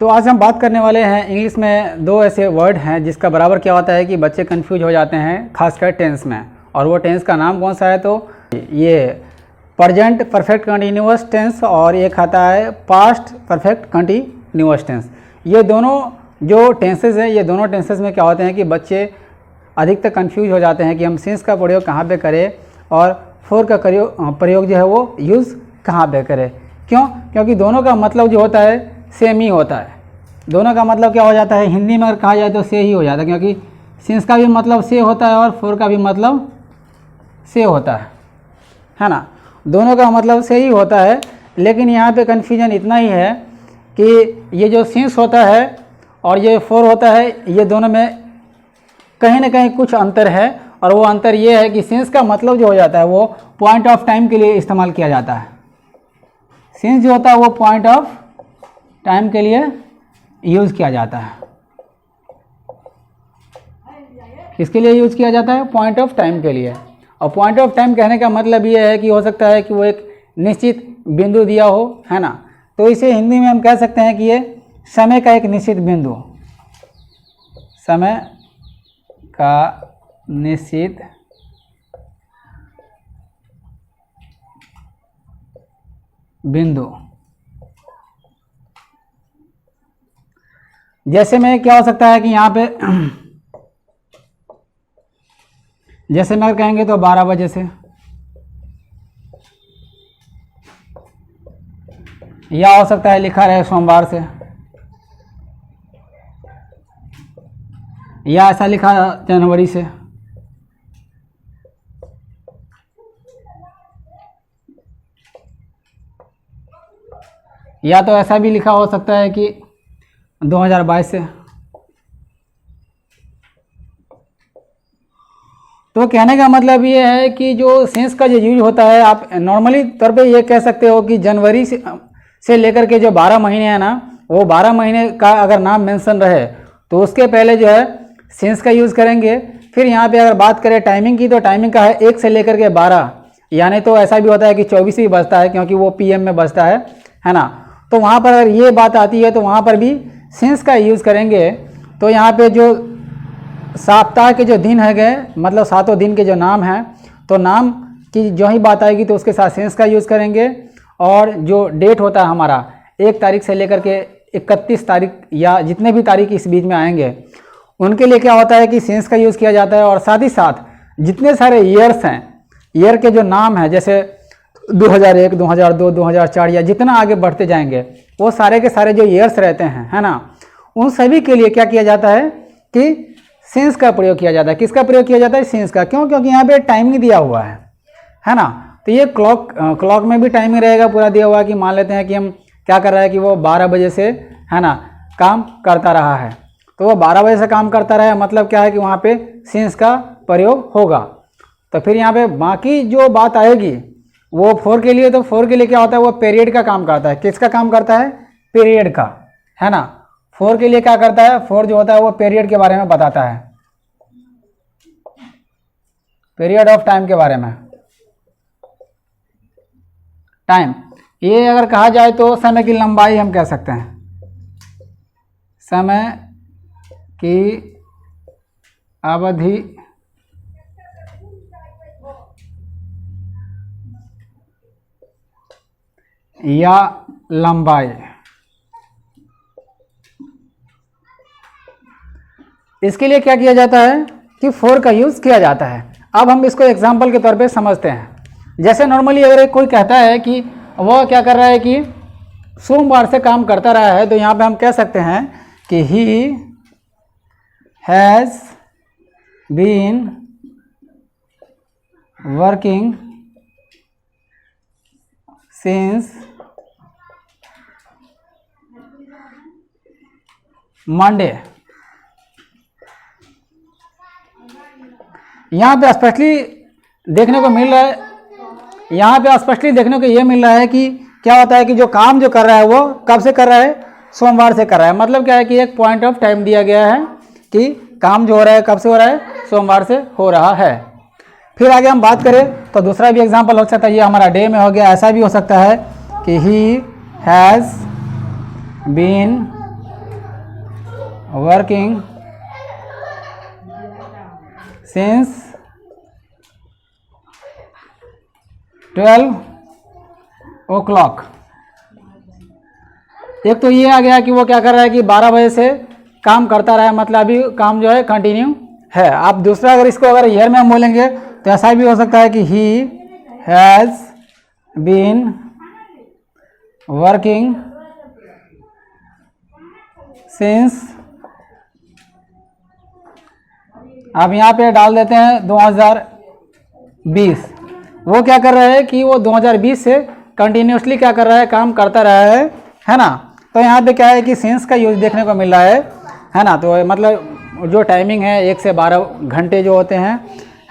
तो आज हम बात करने वाले हैं इंग्लिश में दो ऐसे वर्ड हैं जिसका बराबर क्या होता है कि बच्चे कंफ्यूज हो जाते हैं खासकर टेंस में। और वो टेंस का नाम कौन सा है? तो ये प्रेजेंट परफेक्ट कंटिन्यूअस टेंस और एक आता है पास्ट परफेक्ट कंटिन्यूअस टेंस। ये दोनों जो टेंसेज हैं, ये दोनों टेंसेज में क्या होते हैं कि बच्चे अधिकतर कंफ्यूज हो जाते हैं कि हम सिंस का प्रयोग कहाँ पे करें और फोर का प्रयोग जो है वो यूज़ कहाँ पे करें। क्यों? क्योंकि दोनों का मतलब जो होता है सेम ही होता है। दोनों का मतलब क्या हो जाता है, हिंदी में अगर कहा जाए तो से ही हो जाता है, क्योंकि सिंस का भी मतलब से होता है और फोर का भी मतलब से होता है ना। दोनों का मतलब से ही होता है, लेकिन यहाँ पे कन्फ्यूजन इतना ही है कि ये जो सिंस होता है और ये फोर होता है, ये दोनों में कहीं ना कहीं कुछ अंतर है। और वो अंतर ये है कि सिंस का मतलब जो हो जाता है वो पॉइंट ऑफ टाइम के लिए इस्तेमाल किया जाता है। सिंस जो होता है वो पॉइंट ऑफ टाइम के लिए यूज़ किया जाता है। किसके लिए यूज़ किया जाता है? पॉइंट ऑफ टाइम के लिए। और पॉइंट ऑफ टाइम कहने का मतलब ये है कि हो सकता है कि वो एक निश्चित बिंदु दिया हो, है ना। तो इसे हिंदी में हम कह सकते हैं कि ये समय का एक निश्चित बिंदु, समय का निश्चित बिंदु। जैसे में क्या हो सकता है कि यहाँ पे जैसे में कहेंगे तो 12 बजे से, या हो सकता है लिखा रहे सोमवार से, या ऐसा लिखा जनवरी से, या तो ऐसा भी लिखा हो सकता है कि 2022 से। तो कहने का मतलब ये है कि जो सेंस का जो यूज होता है, आप नॉर्मली तौर पे ये कह सकते हो कि जनवरी से लेकर के जो 12 महीने हैं ना, वो 12 महीने का अगर नाम मेंशन रहे तो उसके पहले जो है सेंस का यूज़ करेंगे। फिर यहाँ पे अगर बात करें टाइमिंग की, तो टाइमिंग का है 1 से लेकर के 12, यानी तो ऐसा भी होता है कि 24 भी बजता है, क्योंकि वो PM में बजता है ना। तो वहाँ पर अगर ये बात आती है तो वहाँ पर भी सेंस का यूज़ करेंगे। तो यहाँ पे जो सप्ताह के जो दिन है गए, मतलब 7 दिन के जो नाम हैं, तो नाम की जो ही बात आएगी तो उसके साथ सेंस का यूज़ करेंगे। और जो डेट होता है हमारा 1 तारीख से लेकर के 31 तारीख या जितने भी तारीख इस बीच में आएंगे उनके लिए क्या होता है कि सेंस का यूज़ किया जाता है। और साथ ही साथ जितने सारे ईयर्स हैं, ईयर के जो नाम हैं, जैसे 2001, 2002, 2004 या जितना आगे बढ़ते जाएंगे, वो सारे के सारे जो ईयर्स रहते हैं, है ना, उन सभी के लिए क्या किया जाता है कि सेंस का प्रयोग किया जाता है। किसका प्रयोग किया जाता है? सेंस का। क्यों? क्योंकि यहाँ पे टाइमिंग दिया हुआ है ना। तो ये क्लॉक में भी टाइमिंग रहेगा पूरा दिया हुआ है कि मान लेते हैं कि हम क्या कर रहा है कि वो 12 बजे से, है ना, काम करता रहा है। तो वो 12 बजे से काम करता रहा है, मतलब क्या है कि वहाँ पे सेंस का प्रयोग होगा। तो फिर यहाँ पे बाकी जो बात आएगी वो फोर के लिए, तो फोर के लिए क्या होता है, वो पीरियड का काम करता है। किसका काम करता है? पीरियड का, है ना। फोर के लिए क्या करता है? फोर जो होता है वो पीरियड के बारे में बताता है, पीरियड ऑफ टाइम के बारे में। टाइम, ये अगर कहा जाए तो समय की लंबाई हम कह सकते हैं, समय की अवधि या लंबाई। इसके लिए क्या किया जाता है कि फोर का यूज़ किया जाता है। अब हम इसको एग्जाम्पल के तौर पे समझते हैं। जैसे नॉर्मली अगर कोई कहता है कि वह क्या कर रहा है कि सोमवार से काम करता रहा है, तो यहाँ पे हम कह सकते हैं कि he has been working since Monday. यहाँ पे स्पष्टली देखने को मिल रहा है, यहाँ पे स्पष्टली देखने को ये मिल रहा है कि क्या होता है कि जो काम जो कर रहा है वो कब से कर रहा है? सोमवार से कर रहा है। मतलब क्या है कि एक पॉइंट ऑफ टाइम दिया गया है कि काम जो हो रहा है कब से हो रहा है? सोमवार से हो रहा है। फिर आगे हम बात करें तो दूसरा भी एग्जाम्पल हो सकता है, ये हमारा डे में हो गया। ऐसा भी हो सकता है कि he has been working since 12 o'clock। एक तो ये आ गया कि वो क्या कर रहा है कि 12 बजे से काम करता रहा है, मतलब अभी काम जो है कंटिन्यू है। आप दूसरा अगर इसको अगर ईयर में हम बोलेंगे तो ऐसा भी हो सकता है कि he has been working since, अब यहाँ पे डाल देते हैं 2020। वो क्या कर रहा है कि वो 2020 से कंटिन्यूसली क्या कर रहा है, काम करता रहा है ना। तो यहाँ पे क्या है कि सिंस का यूज देखने को मिल रहा है ना। तो मतलब जो टाइमिंग है 1 से 12 घंटे जो होते हैं,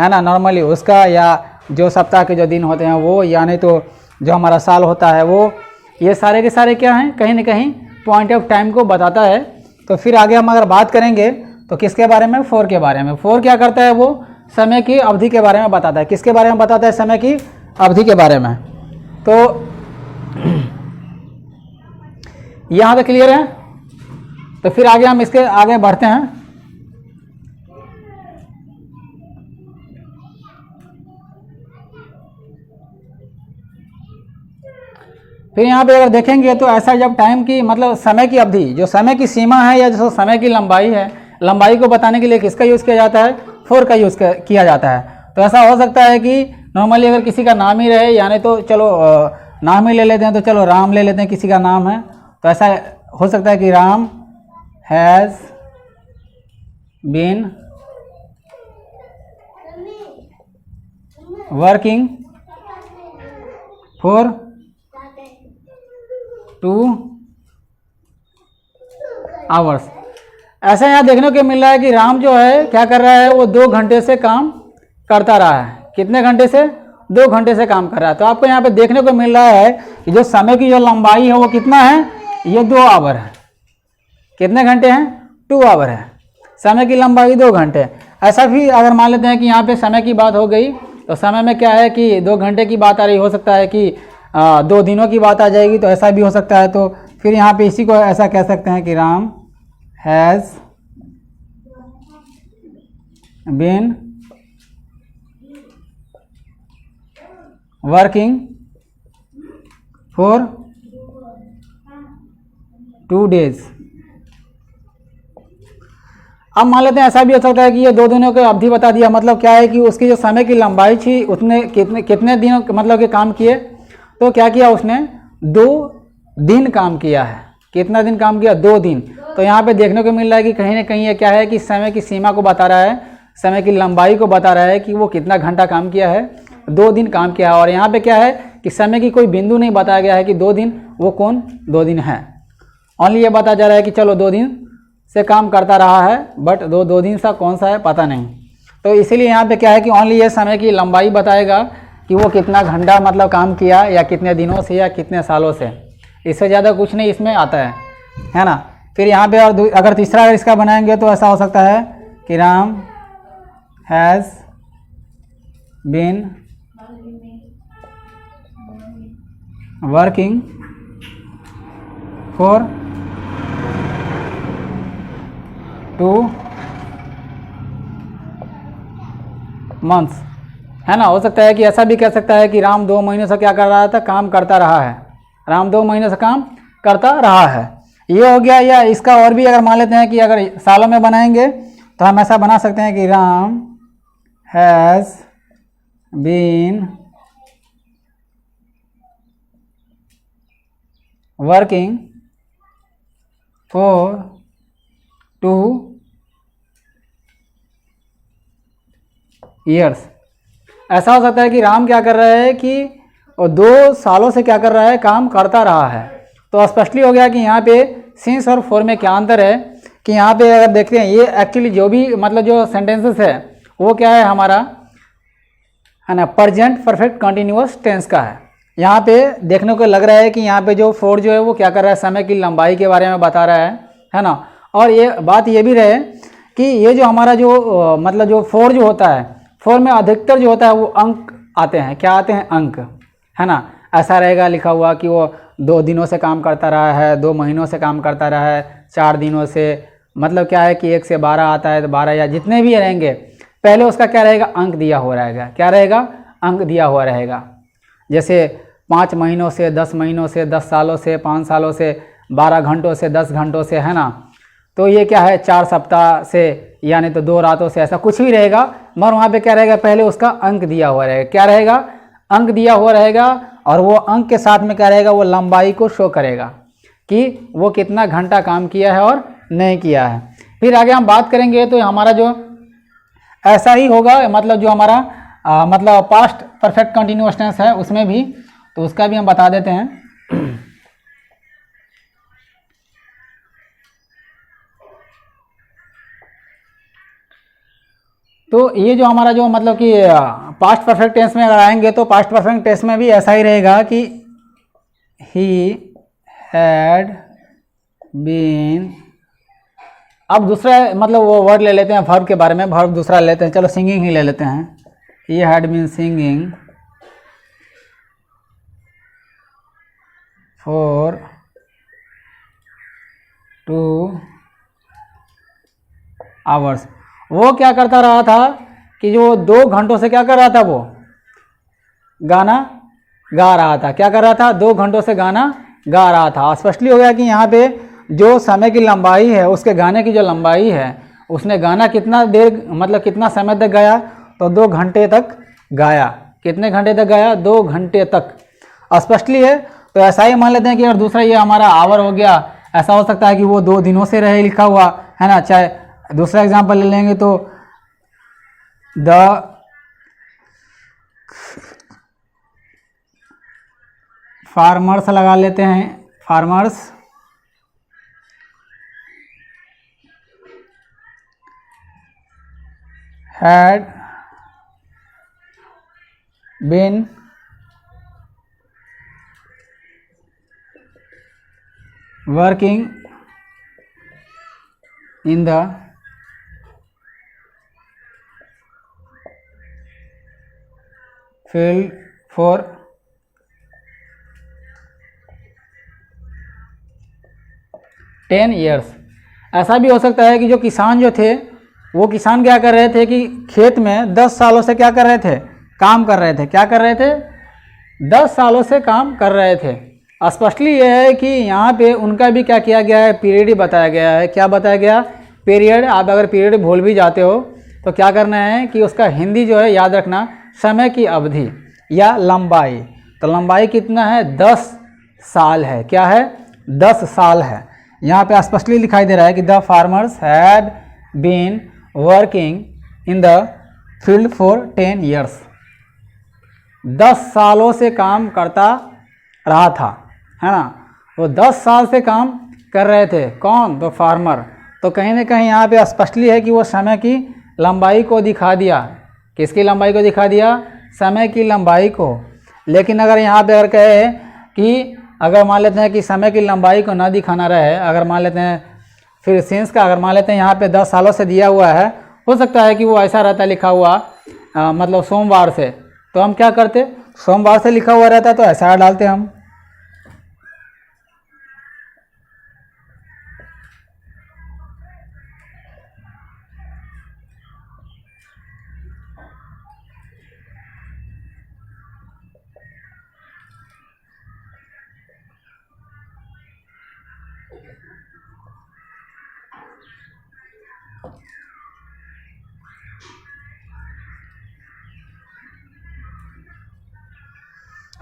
है ना, नॉर्मली उसका, या जो सप्ताह के जो दिन होते हैं वो, या नहीं तो जो हमारा साल होता है वो, ये सारे के सारे क्या हैं, कहीं ना कहीं पॉइंट ऑफ टाइम को बताता है। तो फिर आगे हम अगर बात करेंगे तो किसके बारे में, 4 के बारे में। 4 क्या करता है, वो समय की अवधि के बारे में बताता है। किसके बारे में बताता है, समय की अवधि के बारे में। तो यहाँ पे क्लियर है। तो फिर आगे हम इसके आगे बढ़ते हैं। फिर यहाँ पे अगर देखेंगे तो ऐसा जब टाइम की मतलब समय की अवधि, जो समय की सीमा है या जो समय की लंबाई है, लंबाई को बताने के लिए किसका यूज़ किया जाता है, 4 का यूज़ किया जाता है। तो ऐसा हो सकता है कि नॉर्मली अगर किसी का नाम ही रहे, यानी तो चलो नाम ही ले लेते हैं, तो चलो राम ले लेते हैं, किसी का नाम है तो ऐसा हो सकता है कि Ram has been working for 2 hours. ऐसा यहाँ देखने को मिल रहा है कि राम जो है क्या कर रहा है, वो 2 घंटे से काम करता रहा है। कितने घंटे से, 2 घंटे से काम कर रहा है। तो आपको यहाँ पे देखने को मिल रहा है कि जो समय की जो लंबाई है वो कितना है, ये 2 आवर है। कितने घंटे हैं, 2 आवर है। समय की लंबाई 2 घंटे। ऐसा भी अगर मान लेते हैं कि यहाँ पे समय की बात हो गई, तो समय में क्या है कि 2 घंटे की बात आ रही, हो सकता है कि 2 दिनों की बात आ जाएगी, तो ऐसा भी हो सकता है। तो फिर यहाँ पे इसी को ऐसा कह सकते हैं कि Ram has been working for 2 days. अब मान लेते हैं ऐसा भी हो सकता है कि ये 2 दिनों की अवधि बता दिया, मतलब क्या है कि उसकी जो समय की लंबाई थी उसने कितने दिनों मतलब के काम किए। तो क्या किया उसने, 2 दिन काम किया है। कितना दिन काम किया, 2 दिन। तो यहाँ पे देखने को मिल रहा है कि कहीं ना कहीं ये क्या है कि समय की सीमा को बता रहा है, समय की लंबाई को बता रहा है कि वो कितना घंटा काम किया है, 2 दिन काम किया है। और यहाँ पे क्या है कि समय की कोई बिंदु नहीं बताया गया है कि 2 दिन वो कौन 2 दिन है। ओनली ये बताया जा रहा है कि चलो 2 दिन से काम करता रहा है, बट 2 दिन सा कौन सा है पता नहीं। तो इसीलिए यहाँ पे क्या है कि ओनली ये समय की लंबाई बताएगा कि वो कितना घंटा मतलब काम किया, या कितने दिनों से, या कितने सालों से। इससे ज़्यादा कुछ नहीं इसमें आता है ना। फिर यहाँ पे और अगर तीसरा अगर इसका बनाएंगे तो ऐसा हो सकता है कि Ram has been working for 2 months, है ना। हो सकता है कि ऐसा भी कह सकता है कि राम 2 महीनों से क्या कर रहा था, काम करता रहा है। राम 2 महीनों से काम करता रहा है, ये हो गया। या इसका और भी अगर मान लेते हैं कि अगर सालों में बनाएंगे तो हम ऐसा बना सकते हैं कि Ram has been working for 2 years. ऐसा हो सकता है कि राम क्या कर रहा है कि 2 सालों से क्या कर रहा है, काम करता रहा है। तो स्पष्टली हो गया कि यहाँ पे सिंस और 4 में क्या अंतर है, कि यहाँ पे अगर देखते हैं ये एक्चुअली जो भी मतलब जो सेंटेंसेस है वो क्या है हमारा, है ना, प्रेजेंट परफेक्ट कंटिन्यूअस टेंस का है। यहाँ पे देखने को लग रहा है कि यहाँ पे जो 4 जो है वो क्या कर रहा है, समय की लंबाई के बारे में बता रहा है ना। और ये बात ये भी रहे कि ये जो हमारा जो मतलब जो 4 जो होता है, 4 में अधिकतर जो होता है वो अंक आते हैं। क्या आते हैं, अंक, है ना। ऐसा रहेगा लिखा हुआ कि वो 2 दिनों से काम करता रहा है, 2 महीनों से काम करता रहा है, 4 दिनों से, मतलब क्या है कि 1 से 12 आता है तो 12 या जितने भी रहेंगे पहले उसका क्या रहेगा, अंक दिया हुआ रहेगा। क्या रहेगा, अंक दिया हुआ रहेगा। जैसे 5 महीनों से, 10 महीनों से, 10 सालों से, 5 सालों से, 12 घंटों से, 10 घंटों से, है ना। तो ये क्या है, 4 सप्ताह से, यानी तो 2 रातों से, ऐसा कुछ भी रहेगा, मगर वहाँ पे क्या रहेगा, पहले उसका अंक दिया हुआ रहेगा। क्या रहेगा, अंक दिया हुआ रहेगा। और वो अंक के साथ में क्या रहेगा, वो लंबाई को शो करेगा कि वो कितना घंटा काम किया है और नहीं किया है। फिर आगे हम बात करेंगे तो हमारा जो ऐसा ही होगा, मतलब जो हमारा मतलब पास्ट परफेक्ट कंटिन्यूअस टेंस है उसमें भी, तो उसका भी हम बता देते हैं। तो ये जो हमारा जो मतलब कि पास्ट परफेक्ट टेंस में अगर आएंगे तो पास्ट परफेक्ट टेंस में भी ऐसा ही रहेगा कि ही हैड बीन। अब दूसरा मतलब वो वर्ड ले लेते हैं वर्ब के बारे में, वर्ब दूसरा ले लेते हैं, चलो सिंगिंग ही ले लेते हैं। He had been singing for 2 hours. वो क्या करता रहा था कि जो 2 घंटों से क्या कर रहा था, वो गाना गा रहा था। क्या कर रहा था, 2 घंटों से गाना गा रहा था। स्पष्टली हो गया कि यहाँ पे जो समय की लंबाई है, उसके गाने की जो लंबाई है, उसने गाना कितना देर मतलब कितना समय तक गाया, तो 2 घंटे तक गाया। कितने घंटे तक गाया, 2 घंटे तक। स्पष्टली है। तो ऐसा ही मान लेते हैं कि अगर दूसरा ये हमारा आवर हो गया, ऐसा हो सकता है कि वो 2 दिनों से रहे लिखा हुआ, है ना। चाहे दूसरा एग्जांपल ले लेंगे तो द फार्मर्स लगा लेते हैं, farmers had been working in the field for 10 years. ऐसा भी हो सकता है कि जो किसान जो थे, वो किसान क्या कर रहे थे कि खेत में 10 सालों से क्या कर रहे थे, काम कर रहे थे। क्या कर रहे थे, 10 सालों से काम कर रहे थे। स्पष्टली यह है कि यहाँ पे उनका भी क्या किया गया है, पीरियड ही बताया गया है। क्या बताया गया, पीरियड। आप अगर पीरियड भूल भी जाते हो तो क्या करना है कि उसका हिंदी जो है याद रखना, समय की अवधि या लंबाई। तो लंबाई कितना है, 10 साल है। क्या है, 10 साल है। यहाँ पे स्पष्टली दिखाई दे रहा है कि the farmers had been working in the field for 10 years. 10 सालों से काम करता रहा था, है ना। वो 10 साल से काम कर रहे थे। कौन, तो फार्मर। तो कहीं ना कहीं यहाँ पे स्पष्टली है कि वो समय की लंबाई को दिखा दिया। किसकी लंबाई को दिखा दिया, समय की लंबाई को। लेकिन अगर यहाँ पे अगर कहे कि अगर मान लेते हैं कि समय की लंबाई को ना दिखाना रहे, अगर मान लेते हैं फिर सिंस का अगर मान लेते हैं यहाँ पे 10 सालों से दिया हुआ है, हो सकता है कि वो ऐसा रहता लिखा हुआ मतलब सोमवार से, तो हम क्या करते, सोमवार से लिखा हुआ रहता तो ऐसा डालते हम।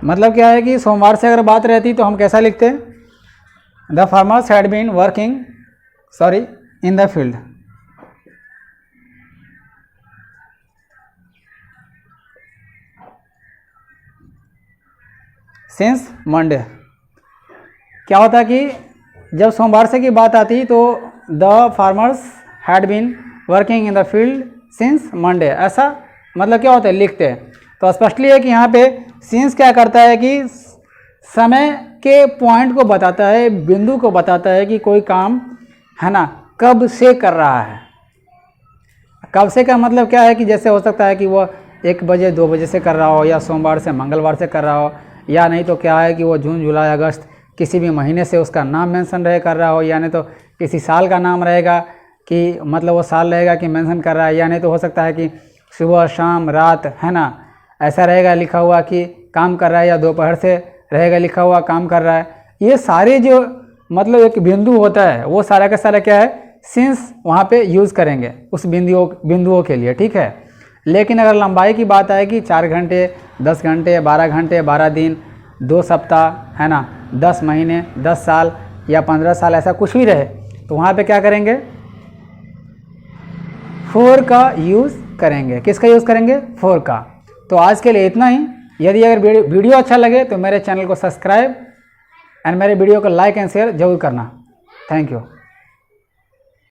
मतलब क्या है कि सोमवार से अगर बात रहती तो हम कैसा लिखते, the farmers had been working in the field since Monday. क्या होता कि जब सोमवार से की बात आती तो the farmers had been working in the field since Monday, ऐसा मतलब क्या होता है, लिखते हैं। तो स्पष्टली है कि यहाँ पे सिंस क्या करता है कि समय के पॉइंट को बताता है, बिंदु को बताता है कि कोई काम, है ना, कब से कर रहा है। कब से का मतलब क्या है कि जैसे हो सकता है कि वो 1 बजे 2 बजे से कर रहा हो, या सोमवार से मंगलवार से कर रहा हो, या नहीं तो क्या है कि वो जून जुलाई अगस्त किसी भी महीने से उसका नाम मेंशन रहे कर रहा हो, या नहीं तो किसी साल का नाम रहेगा, कि मतलब वो साल रहेगा कि मेंशन कर रहा है, या नहीं तो हो सकता है कि सुबह शाम रात, है ना, ऐसा रहेगा लिखा हुआ कि काम कर रहा है, या दोपहर से रहेगा लिखा हुआ काम कर रहा है। ये सारे जो मतलब एक बिंदु होता है वो सारा का सारा क्या है, सिंस वहाँ पे यूज़ करेंगे उस बिंदुओं के लिए, ठीक है। लेकिन अगर लंबाई की बात आए कि 4 घंटे, 10 घंटे, 12 घंटे, 12 दिन, 2 सप्ताह, है ना, 10 महीने, 10 साल या 15 साल, ऐसा कुछ भी रहे, तो वहाँ पे क्या करेंगे, फोर का यूज़ करेंगे। किसका यूज़ करेंगे, फोर का। तो आज के लिए इतना ही। यदि अगर वीडियो अच्छा लगे तो मेरे चैनल को सब्सक्राइब एंड मेरे वीडियो को लाइक एंड शेयर जरूर करना। Thank you.